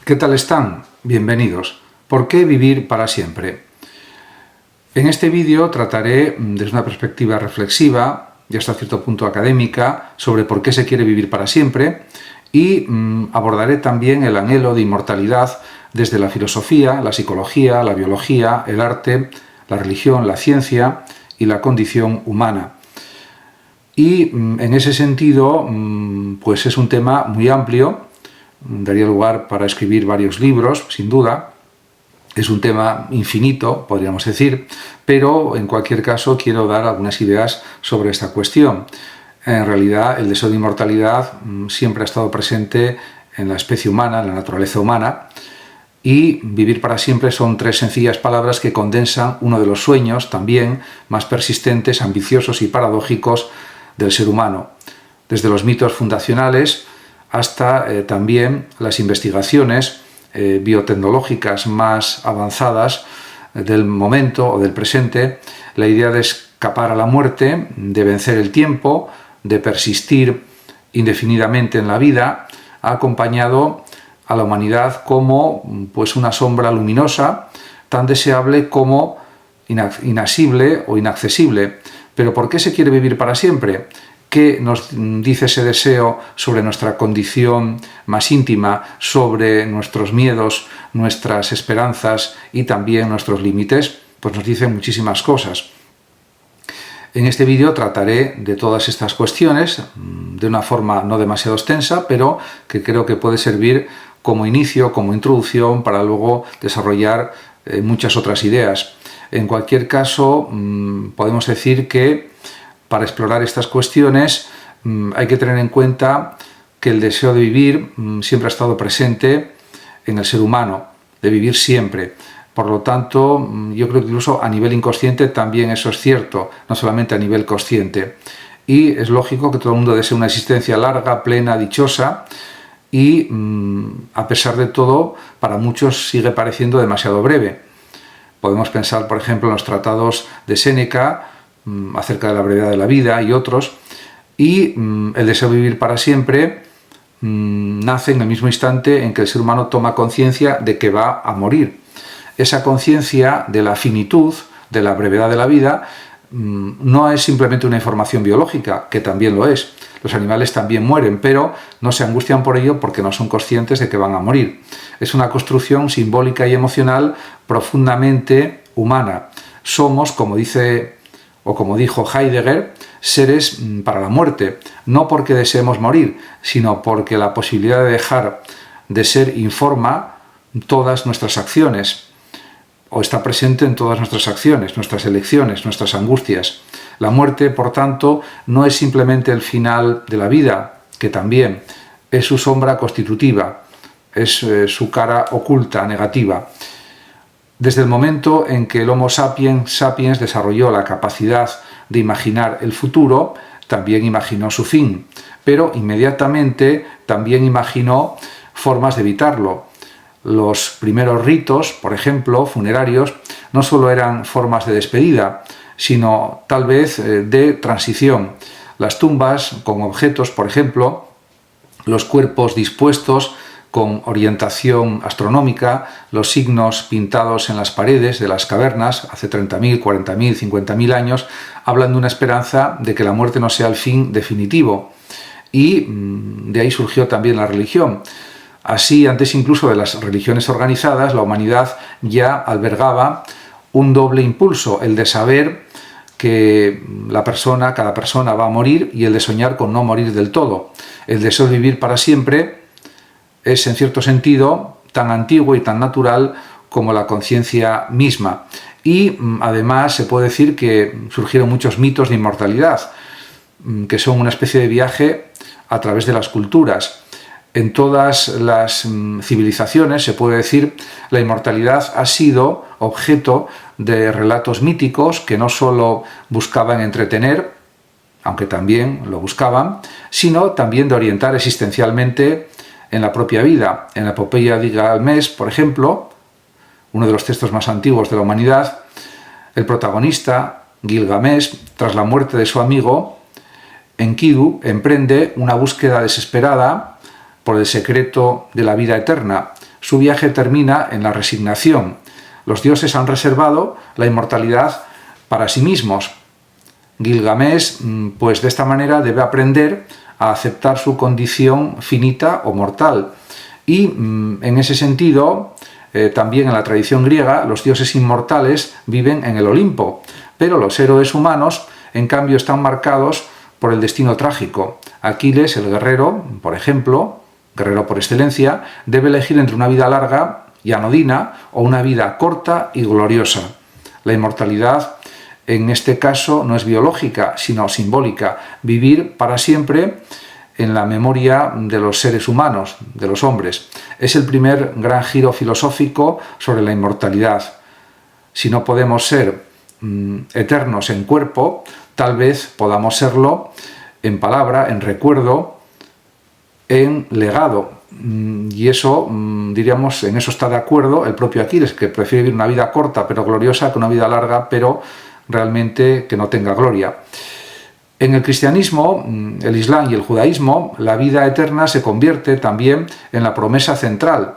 ¿Qué tal están? Bienvenidos. ¿Por qué vivir para siempre? En este vídeo trataré desde una perspectiva reflexiva y hasta cierto punto académica sobre por qué se quiere vivir para siempre y abordaré también el anhelo de inmortalidad desde la filosofía, la psicología, la biología, el arte, la religión, la ciencia y la condición humana. Y en ese sentido, pues es un tema muy amplio, daría lugar para escribir varios libros, sin duda. Es un tema infinito, podríamos decir, pero en cualquier caso quiero dar algunas ideas sobre esta cuestión. En realidad, el deseo de inmortalidad siempre ha estado presente en la especie humana, en la naturaleza humana, y vivir para siempre son tres sencillas palabras que condensan uno de los sueños también más persistentes, ambiciosos y paradójicos del ser humano. Desde los mitos fundacionales hasta también las investigaciones biotecnológicas más avanzadas del momento o del presente, la idea de escapar a la muerte, de vencer el tiempo, de persistir indefinidamente en la vida, ha acompañado a la humanidad como pues una sombra luminosa, tan deseable como inasible o inaccesible. ¿Pero por qué se quiere vivir para siempre? ¿Qué nos dice ese deseo sobre nuestra condición más íntima, sobre nuestros miedos, nuestras esperanzas y también nuestros límites? Pues nos dice muchísimas cosas. En este vídeo trataré de todas estas cuestiones de una forma no demasiado extensa, pero que creo que puede servir como inicio, como introducción, para luego desarrollar muchas otras ideas. En cualquier caso, podemos decir que para explorar estas cuestiones hay que tener en cuenta que el deseo de vivir siempre ha estado presente en el ser humano, de vivir siempre. Por lo tanto, yo creo que incluso a nivel inconsciente también eso es cierto, no solamente a nivel consciente. Y es lógico que todo el mundo desee una existencia larga, plena, dichosa, y a pesar de todo, para muchos sigue pareciendo demasiado breve. Podemos pensar, por ejemplo, en los tratados de Séneca acerca de la brevedad de la vida y otros, y el deseo de vivir para siempre nace en el mismo instante en que el ser humano toma conciencia de que va a morir. Esa conciencia de la finitud, de la brevedad de la vida, no es simplemente una información biológica, que también lo es. Los animales también mueren, pero no se angustian por ello porque no son conscientes de que van a morir. Es una construcción simbólica y emocional profundamente humana. Somos, como dice o como dijo Heidegger, seres para la muerte, no porque deseemos morir, sino porque la posibilidad de dejar de ser informa todas nuestras acciones, o está presente en todas nuestras acciones, nuestras elecciones, nuestras angustias. La muerte, por tanto, no es simplemente el final de la vida, que también es su sombra constitutiva, es su cara oculta, negativa. Desde el momento en que el Homo sapiens desarrolló la capacidad de imaginar el futuro, también imaginó su fin, pero inmediatamente también imaginó formas de evitarlo. Los primeros ritos, por ejemplo, funerarios, no solo eran formas de despedida, sino tal vez de transición. Las tumbas con objetos, por ejemplo, los cuerpos dispuestos con orientación astronómica, los signos pintados en las paredes de las cavernas hace 30.000, 40.000, 50.000 años, hablan de una esperanza de que la muerte no sea el fin definitivo. Y de ahí surgió también la religión. Así, antes incluso de las religiones organizadas, la humanidad ya albergaba un doble impulso, el de saber que cada persona va a morir y el de soñar con no morir del todo. El deseo de vivir para siempre es, en cierto sentido, tan antiguo y tan natural como la conciencia misma. Y además se puede decir que surgieron muchos mitos de inmortalidad, que son una especie de viaje a través de las culturas. En todas las civilizaciones, se puede decir, la inmortalidad ha sido objeto de relatos míticos que no solo buscaban entretener, aunque también lo buscaban, sino también de orientar existencialmente en la propia vida. En la epopeya de Gilgamesh, por ejemplo, uno de los textos más antiguos de la humanidad, el protagonista, Gilgamesh, tras la muerte de su amigo, Enkidu, emprende una búsqueda desesperada por el secreto de la vida eterna. su viaje termina en la resignación. Los dioses han reservado la inmortalidad para sí mismos. Gilgamesh, pues de esta manera debe aprender a aceptar su condición finita o mortal. Y en ese sentido, también en la tradición griega, los dioses inmortales viven en el Olimpo, pero los héroes humanos, en cambio, están marcados por el destino trágico. Aquiles, el guerrero, por ejemplo, guerrero por excelencia, debe elegir entre una vida larga y anodina o una vida corta y gloriosa. La inmortalidad, en este caso, no es biológica, sino simbólica. Vivir para siempre en la memoria de los seres humanos, de los hombres. Es el primer gran giro filosófico sobre la inmortalidad. Si no podemos ser eternos en cuerpo, tal vez podamos serlo en palabra, en recuerdo, en legado. Y eso, diríamos, en eso está de acuerdo el propio Aquiles, que prefiere vivir una vida corta pero gloriosa que una vida larga pero realmente que no tenga gloria. En el cristianismo, el islam y el judaísmo, la vida eterna se convierte también en la promesa central.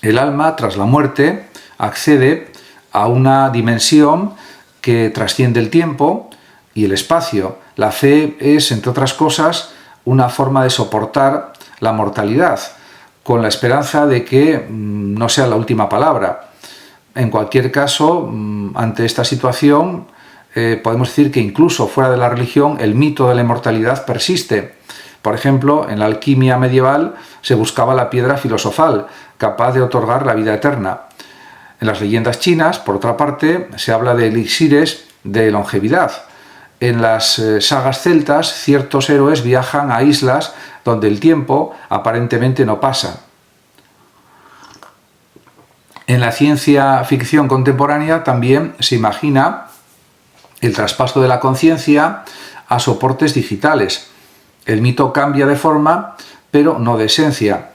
El alma, tras la muerte, accede a una dimensión que trasciende el tiempo y el espacio. La fe es, entre otras cosas, una forma de soportar la mortalidad, con la esperanza de que no sea la última palabra. En cualquier caso, ante esta situación, podemos decir que incluso fuera de la religión el mito de la inmortalidad persiste. Por ejemplo, en la alquimia medieval se buscaba la piedra filosofal, capaz de otorgar la vida eterna. En las leyendas chinas, por otra parte, se habla de elixires de longevidad. En las sagas celtas, ciertos héroes viajan a islas donde el tiempo aparentemente no pasa. En la ciencia ficción contemporánea también se imagina el traspaso de la conciencia a soportes digitales. El mito cambia de forma, pero no de esencia.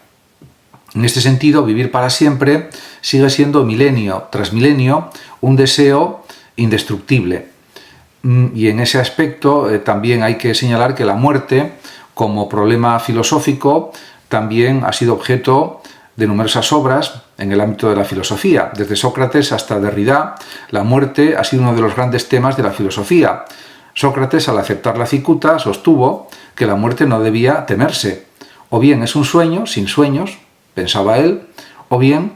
En este sentido, vivir para siempre sigue siendo milenio tras milenio un deseo indestructible. Y en ese aspecto también hay que señalar que la muerte, como problema filosófico, también ha sido objeto de numerosas obras en el ámbito de la filosofía. Desde Sócrates hasta Derrida, la muerte ha sido uno de los grandes temas de la filosofía. Sócrates, al aceptar la cicuta, sostuvo que la muerte no debía temerse. O bien es un sueño, sin sueños, pensaba él, o bien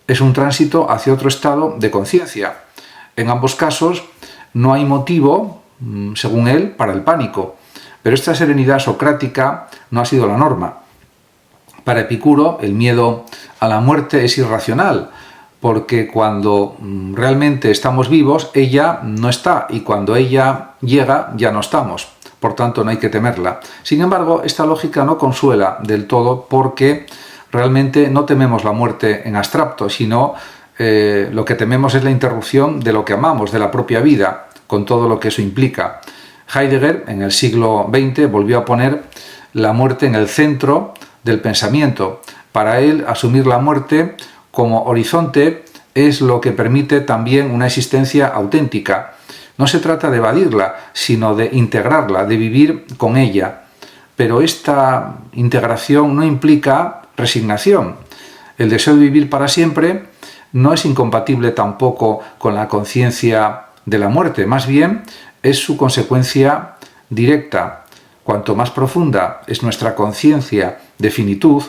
es un tránsito hacia otro estado de conciencia. En ambos casos no hay motivo, según él, para el pánico. Pero esta serenidad socrática no ha sido la norma. Para Epicuro, el miedo a la muerte es irracional, porque cuando realmente estamos vivos, ella no está, y cuando ella llega, ya no estamos. Por tanto, no hay que temerla. Sin embargo, esta lógica no consuela del todo, porque realmente no tememos la muerte en abstracto, sino lo que tememos es la interrupción de lo que amamos, de la propia vida, con todo lo que eso implica. Heidegger, en el siglo XX, volvió a poner la muerte en el centro del pensamiento. Para él, asumir la muerte como horizonte es lo que permite también una existencia auténtica. No se trata de evadirla, sino de integrarla, de vivir con ella. Pero esta integración no implica resignación. El deseo de vivir para siempre no es incompatible tampoco con la conciencia de la muerte, más bien es su consecuencia directa. Cuanto más profunda es nuestra conciencia de finitud,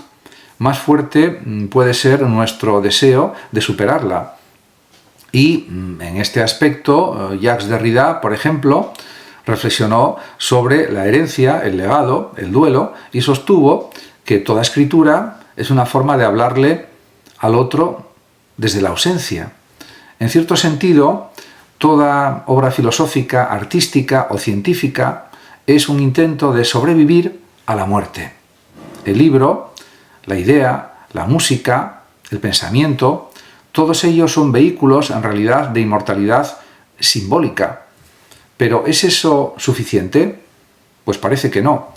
más fuerte puede ser nuestro deseo de superarla. Y en este aspecto, Jacques Derrida, por ejemplo, reflexionó sobre la herencia, el legado, el duelo, y sostuvo que toda escritura es una forma de hablarle al otro desde la ausencia. En cierto sentido, toda obra filosófica, artística o científica es un intento de sobrevivir a la muerte. El libro, la idea, la música, el pensamiento, todos ellos son vehículos en realidad de inmortalidad simbólica. ¿Pero es eso suficiente? Pues parece que no.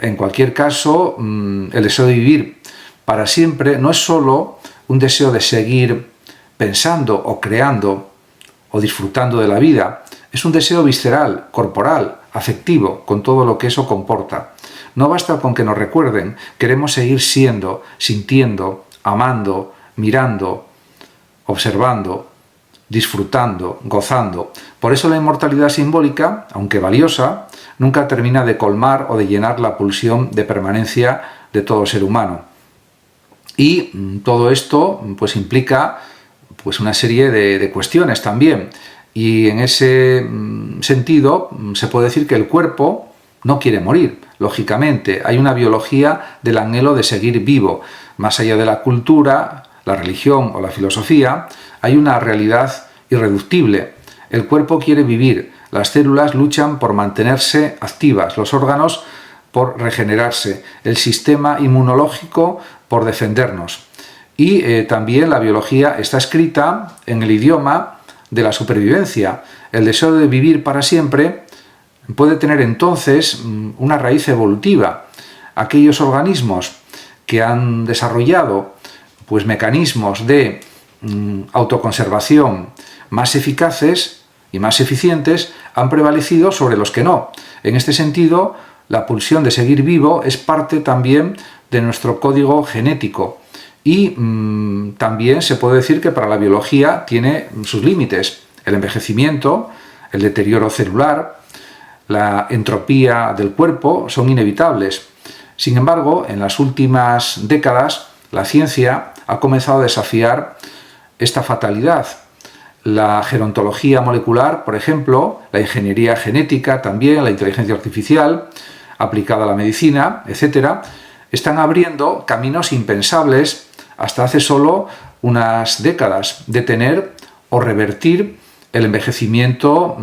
En cualquier caso, el deseo de vivir para siempre no es solo un deseo de seguir pensando o creando o disfrutando de la vida. Es un deseo visceral, corporal, afectivo, con todo lo que eso comporta. No basta con que nos recuerden, queremos seguir siendo, sintiendo, amando, mirando, observando, disfrutando, gozando. Por eso la inmortalidad simbólica, aunque valiosa, nunca termina de colmar o de llenar la pulsión de permanencia de todo ser humano. Y todo esto pues implica pues una serie de cuestiones también. Y en ese sentido se puede decir que el cuerpo no quiere morir, lógicamente. Hay una biología del anhelo de seguir vivo. Más allá de la cultura, la religión o la filosofía, hay una realidad irreductible. El cuerpo quiere vivir, las células luchan por mantenerse activas, los órganos por regenerarse, el sistema inmunológico por defendernos. Y también la biología está escrita en el idioma de la supervivencia. El deseo de vivir para siempre puede tener entonces una raíz evolutiva. Aquellos organismos que han desarrollado pues, mecanismos de autoconservación más eficaces y más eficientes han prevalecido sobre los que no. En este sentido, la pulsión de seguir vivo es parte también de nuestro código genético. Y también se puede decir que para la biología tiene sus límites. El envejecimiento, el deterioro celular, la entropía del cuerpo son inevitables. Sin embargo, en las últimas décadas, la ciencia ha comenzado a desafiar esta fatalidad. La gerontología molecular, por ejemplo, la ingeniería genética también, la inteligencia artificial, aplicada a la medicina, etc., están abriendo caminos impensables hasta hace solo unas décadas, detener o revertir el envejecimiento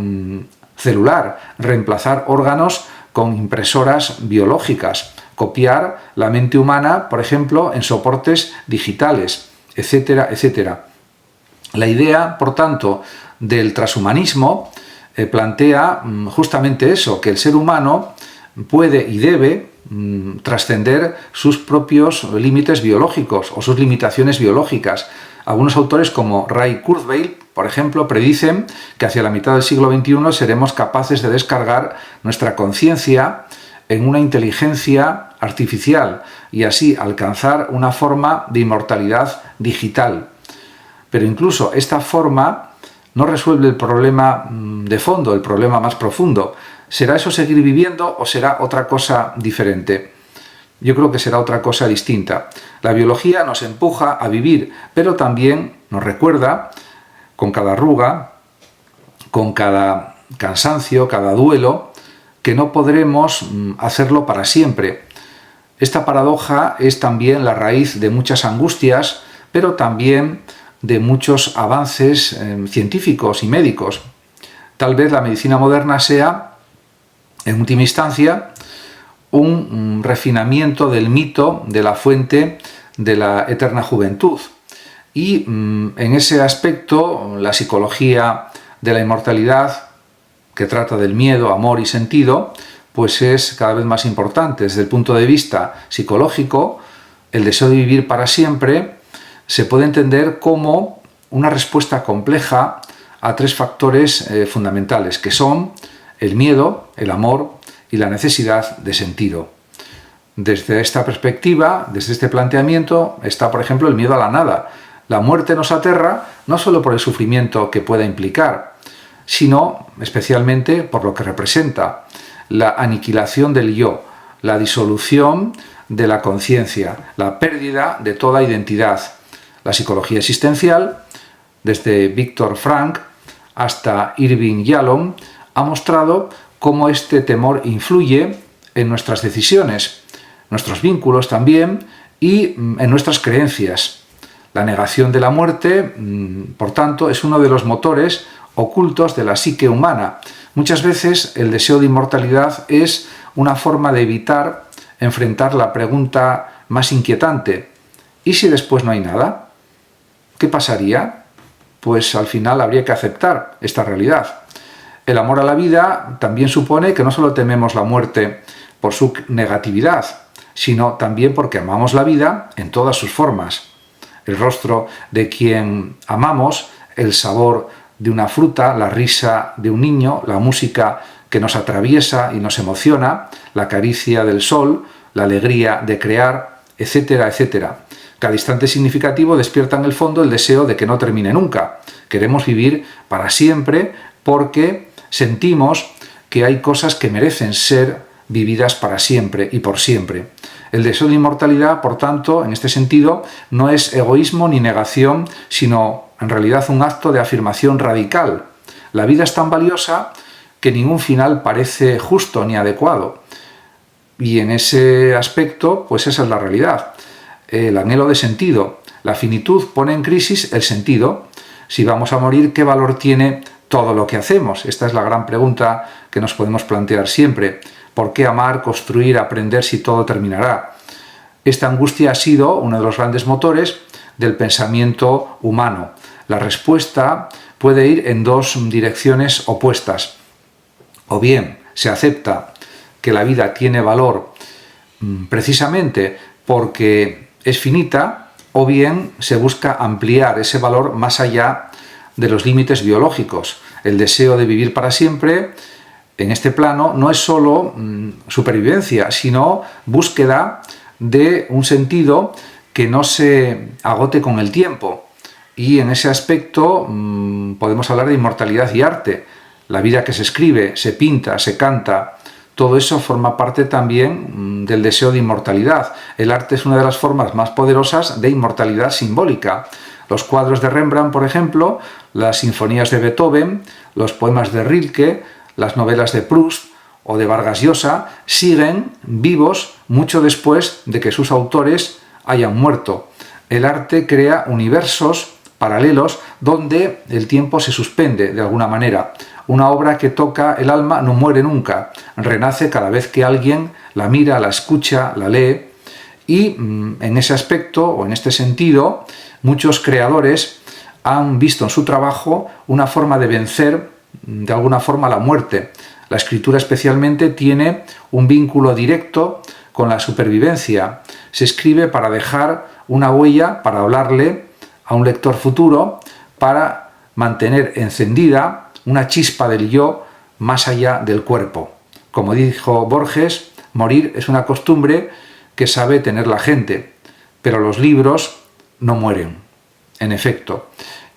celular, reemplazar órganos con impresoras biológicas, copiar la mente humana, por ejemplo, en soportes digitales, etcétera, etcétera. La idea, por tanto, del transhumanismo plantea justamente eso, que el ser humano puede y debe trascender sus propios límites biológicos o sus limitaciones biológicas. Algunos autores como Ray Kurzweil, por ejemplo, predicen que hacia la mitad del siglo XXI seremos capaces de descargar nuestra conciencia en una inteligencia artificial y así alcanzar una forma de inmortalidad digital. Pero incluso esta forma no resuelve el problema de fondo, el problema más profundo. ¿Será eso seguir viviendo o será otra cosa diferente? Yo creo que será otra cosa distinta. La biología nos empuja a vivir, pero también nos recuerda, con cada arruga, con cada cansancio, cada duelo, que no podremos hacerlo para siempre. Esta paradoja es también la raíz de muchas angustias, pero también de muchos avances científicos y médicos. Tal vez la medicina moderna sea, en última instancia, un refinamiento del mito de la fuente de la eterna juventud. Y en ese aspecto, la psicología de la inmortalidad, que trata del miedo, amor y sentido, pues es cada vez más importante. Desde el punto de vista psicológico, el deseo de vivir para siempre se puede entender como una respuesta compleja a tres factores fundamentales, que son el miedo, el amor y la necesidad de sentido. Desde esta perspectiva, desde este planteamiento, está, por ejemplo, el miedo a la nada. La muerte nos aterra no solo por el sufrimiento que pueda implicar, sino especialmente por lo que representa, la aniquilación del yo, la disolución de la conciencia, la pérdida de toda identidad. La psicología existencial, desde Viktor Frankl hasta Irving Yalom, ha mostrado cómo este temor influye en nuestras decisiones, nuestros vínculos también y en nuestras creencias. La negación de la muerte, por tanto, es uno de los motores ocultos de la psique humana. Muchas veces el deseo de inmortalidad es una forma de evitar enfrentar la pregunta más inquietante: ¿y si después no hay nada? ¿Qué pasaría? Pues al final habría que aceptar esta realidad. El amor a la vida también supone que no solo tememos la muerte por su negatividad, sino también porque amamos la vida en todas sus formas. El rostro de quien amamos, el sabor de una fruta, la risa de un niño, la música que nos atraviesa y nos emociona, la caricia del sol, la alegría de crear, etcétera, etcétera. Cada instante significativo despierta en el fondo el deseo de que no termine nunca. Queremos vivir para siempre porque sentimos que hay cosas que merecen ser vividas para siempre y por siempre. El deseo de inmortalidad, por tanto, en este sentido, no es egoísmo ni negación, sino en realidad un acto de afirmación radical. La vida es tan valiosa que ningún final parece justo ni adecuado. Y en ese aspecto, pues esa es la realidad. El anhelo de sentido. La finitud pone en crisis el sentido. Si vamos a morir, ¿qué valor tiene todo lo que hacemos? Esta es la gran pregunta que nos podemos plantear siempre. ¿Por qué amar, construir, aprender si todo terminará? Esta angustia ha sido uno de los grandes motores del pensamiento humano. La respuesta puede ir en dos direcciones opuestas. O bien se acepta que la vida tiene valor precisamente porque es finita, o bien se busca ampliar ese valor más allá de los límites biológicos. El deseo de vivir para siempre, en este plano, no es solo supervivencia, sino búsqueda de un sentido que no se agote con el tiempo. Y en ese aspecto podemos hablar de inmortalidad y arte. La vida que se escribe, se pinta, se canta, todo eso forma parte también del deseo de inmortalidad. El arte es una de las formas más poderosas de inmortalidad simbólica. Los cuadros de Rembrandt, por ejemplo, las sinfonías de Beethoven, los poemas de Rilke, las novelas de Proust o de Vargas Llosa siguen vivos mucho después de que sus autores hayan muerto. El arte crea universos paralelos donde el tiempo se suspende de alguna manera. Una obra que toca el alma no muere nunca, renace cada vez que alguien la mira, la escucha, la lee. Y en ese aspecto, o en este sentido, muchos creadores han visto en su trabajo una forma de vencer de alguna forma la muerte. La escritura especialmente tiene un vínculo directo con la supervivencia. Se escribe para dejar una huella, para hablarle a un lector futuro, para mantener encendida una chispa del yo más allá del cuerpo. Como dijo Borges, morir es una costumbre que sabe tener la gente, pero los libros no mueren, en efecto.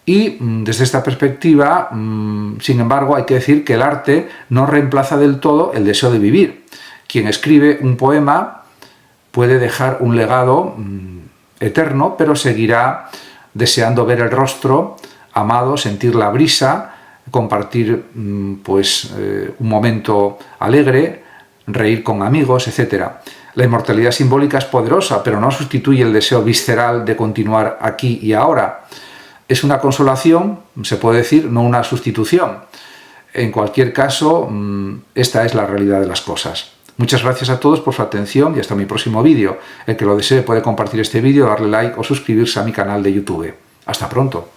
Y desde esta perspectiva, sin embargo, hay que decir que el arte no reemplaza del todo el deseo de vivir. Quien escribe un poema puede dejar un legado eterno, pero seguirá deseando ver el rostro amado, sentir la brisa, compartir un momento alegre, reír con amigos, etc. La inmortalidad simbólica es poderosa, pero no sustituye el deseo visceral de continuar aquí y ahora. Es una consolación, se puede decir, no una sustitución. En cualquier caso, esta es la realidad de las cosas. Muchas gracias a todos por su atención y hasta mi próximo vídeo. El que lo desee puede compartir este vídeo, darle like o suscribirse a mi canal de YouTube. Hasta pronto.